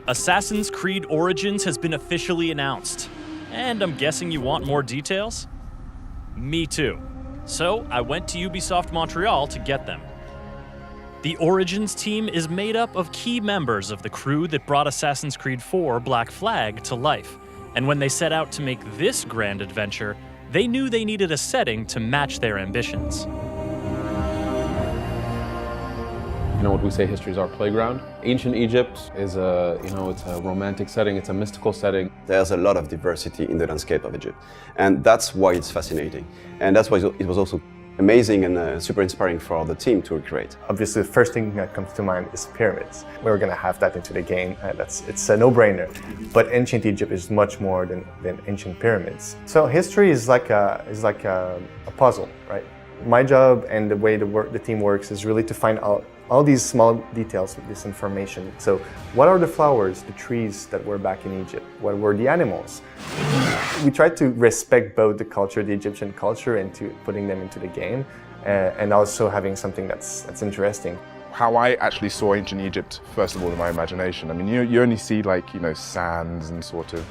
Assassin's Creed Origins has been officially announced, and I'm guessing you want more details? Me too. So I went to Ubisoft Montreal to get them. The Origins team is made up of key members of the crew that brought Assassin's Creed 4 Black Flag to life, and when they set out to make this grand adventure, they knew they needed a setting to match their ambitions. You know what we say, history is our playground. Ancient Egypt is it's a romantic setting, it's a mystical setting. There's a lot of diversity in the landscape of Egypt, and that's why it's fascinating. And that's why it was also amazing and super inspiring for the team to recreate. Obviously, the first thing that comes to mind is pyramids. We're going to have that into the game. It's a no-brainer. But ancient Egypt is much more than ancient pyramids. So history is like a puzzle, right? My job and the way the team works is really to find out all these small details of this information. So what are the flowers, the trees that were back in Egypt? What were the animals? We try to respect both the culture, the Egyptian culture, into putting them into the game, and also having something that's interesting. How I actually saw ancient Egypt, first of all, in my imagination. I mean, you only see sands and sort of,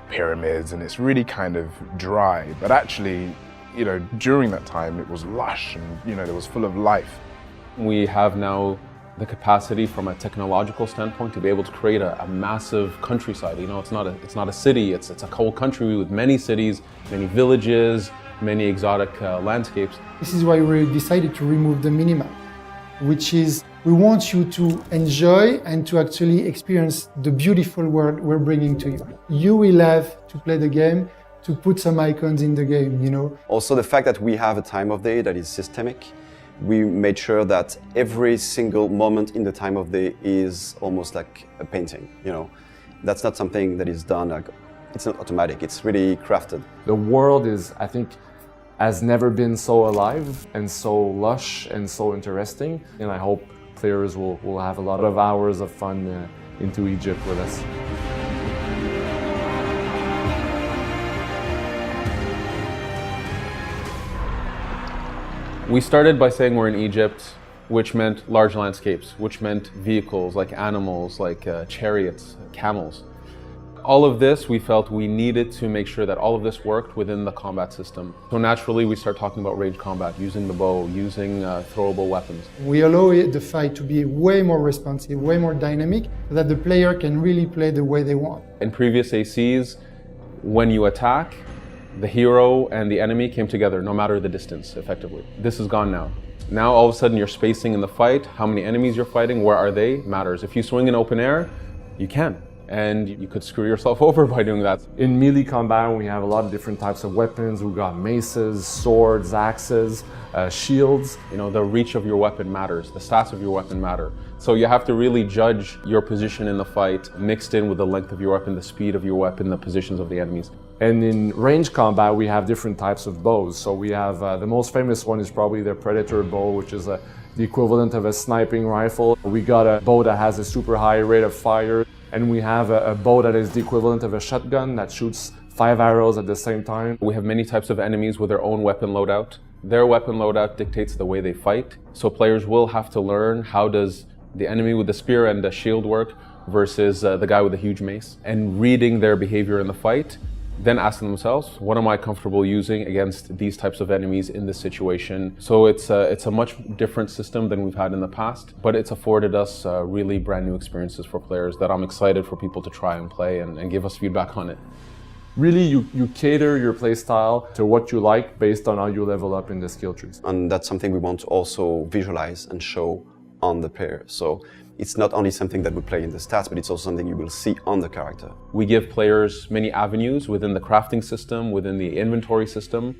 pyramids, and it's really kind of dry. But actually, during that time, it was lush and, it was full of life. We have now the capacity from a technological standpoint to be able to create a massive countryside. It's not a city, it's a whole country with many cities, many villages, many exotic landscapes. This is why we decided to remove the minimap, which is we want you to enjoy and to actually experience the beautiful world we're bringing to you. You will have to play the game, to put some icons in the game, Also the fact that we have a time of day that is systemic. We made sure that every single moment in the time of day is almost like a painting, That's not something that is done, it's not automatic, it's really crafted. The world has never been so alive and so lush and so interesting, and I hope players will have a lot of hours of fun into Egypt with us. We started by saying we're in Egypt, which meant large landscapes, which meant vehicles like animals, like chariots, camels. All of this, we felt we needed to make sure that all of this worked within the combat system. So naturally, we start talking about range combat, using the bow, using throwable weapons. We allow the fight to be way more responsive, way more dynamic, so that the player can really play the way they want. In previous ACs, when you attack, the hero and the enemy came together, no matter the distance, effectively. This is gone now. Now, all of a sudden, you're spacing in the fight. How many enemies you're fighting, where are they, matters. If you swing in open air, you can. And you could screw yourself over by doing that. In melee combat, we have a lot of different types of weapons. We've got maces, swords, axes, shields. The reach of your weapon matters. The stats of your weapon matter. So you have to really judge your position in the fight, mixed in with the length of your weapon, the speed of your weapon, the positions of the enemies. And in range combat, we have different types of bows. So we have, the most famous one is probably the Predator bow, which is the equivalent of a sniping rifle. We got a bow that has a super high rate of fire. And we have a bow that is the equivalent of a shotgun that shoots 5 arrows at the same time. We have many types of enemies with their own weapon loadout. Their weapon loadout dictates the way they fight. So players will have to learn how does the enemy with the spear and the shield work versus the guy with the huge mace. And reading their behavior in the fight, then asking themselves, what am I comfortable using against these types of enemies in this situation? So it's a much different system than we've had in the past, but it's afforded us really brand new experiences for players that I'm excited for people to try and play and give us feedback on it. Really, you cater your play style to what you like based on how you level up in the skill trees. And that's something we want to also visualize and show on the player. So it's not only something that we play in the stats, but it's also something you will see on the character. We give players many avenues within the crafting system, within the inventory system,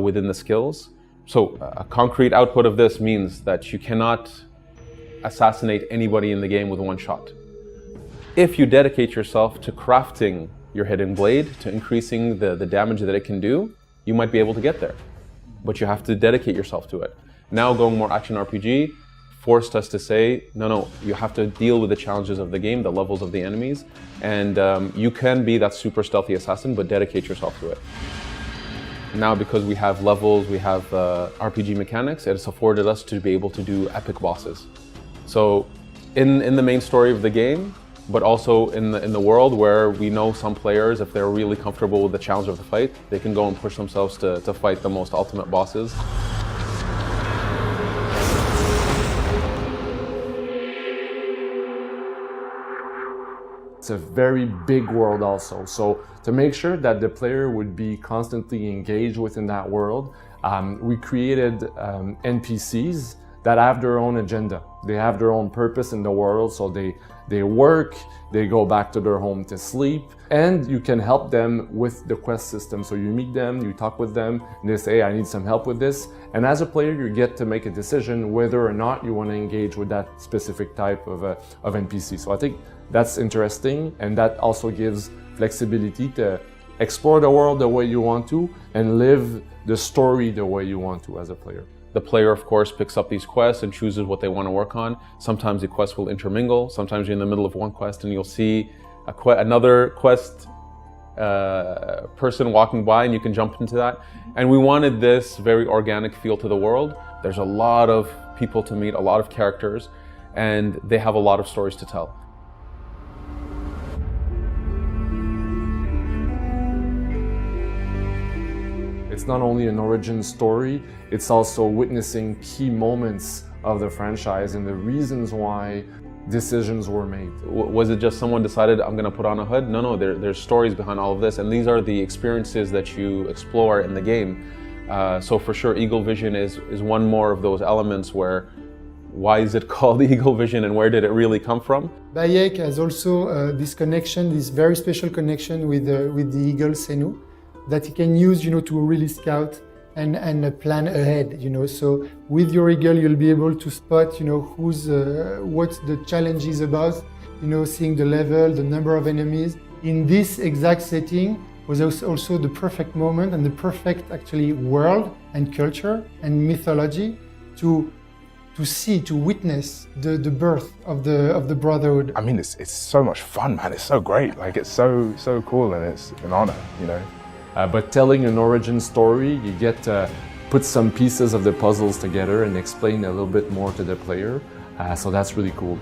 within the skills. So a concrete output of this means that you cannot assassinate anybody in the game with one shot. If you dedicate yourself to crafting your hidden blade, to increasing the damage that it can do, you might be able to get there. But you have to dedicate yourself to it. Now going more action RPG, forced us to say, no, you have to deal with the challenges of the game, the levels of the enemies, and you can be that super stealthy assassin, but dedicate yourself to it. Now, because we have levels, we have RPG mechanics, it's afforded us to be able to do epic bosses. So in the main story of the game, but also in the world where we know some players, if they're really comfortable with the challenge of the fight, they can go and push themselves to fight the most ultimate bosses. It's a very big world also. So to make sure that the player would be constantly engaged within that world, we created NPCs that have their own agenda. They have their own purpose in the world, so they work, they go back to their home to sleep, and you can help them with the quest system. So you meet them, you talk with them, and they say, hey, I need some help with this. And as a player, you get to make a decision whether or not you want to engage with that specific type of NPC. So I think that's interesting, and that also gives flexibility to explore the world the way you want to and live the story the way you want to as a player. The player, of course, picks up these quests and chooses what they want to work on. Sometimes the quests will intermingle. Sometimes you're in the middle of one quest and you'll see another quest person walking by and you can jump into that. And we wanted this very organic feel to the world. There's a lot of people to meet, a lot of characters, and they have a lot of stories to tell. It's not only an origin story, it's also witnessing key moments of the franchise and the reasons why decisions were made. Was it just someone decided, I'm going to put on a hood? No, there's stories behind all of this, and these are the experiences that you explore in the game. So for sure, Eagle Vision is one more of those elements where, why is it called Eagle Vision and where did it really come from? Bayek has also this connection, this very special connection with the eagle Senu, that he can use, to really scout and plan ahead, So with your eagle, you'll be able to spot, what the challenge is about, seeing the level, the number of enemies. In this exact setting was also the perfect moment and the perfect, actually, world and culture and mythology to see, to witness the birth of the Brotherhood. I mean, it's so much fun, man. It's so great. Like, it's so cool, and it's an honor, But telling an origin story, you get to put some pieces of the puzzles together and explain a little bit more to the player. So that's really cool.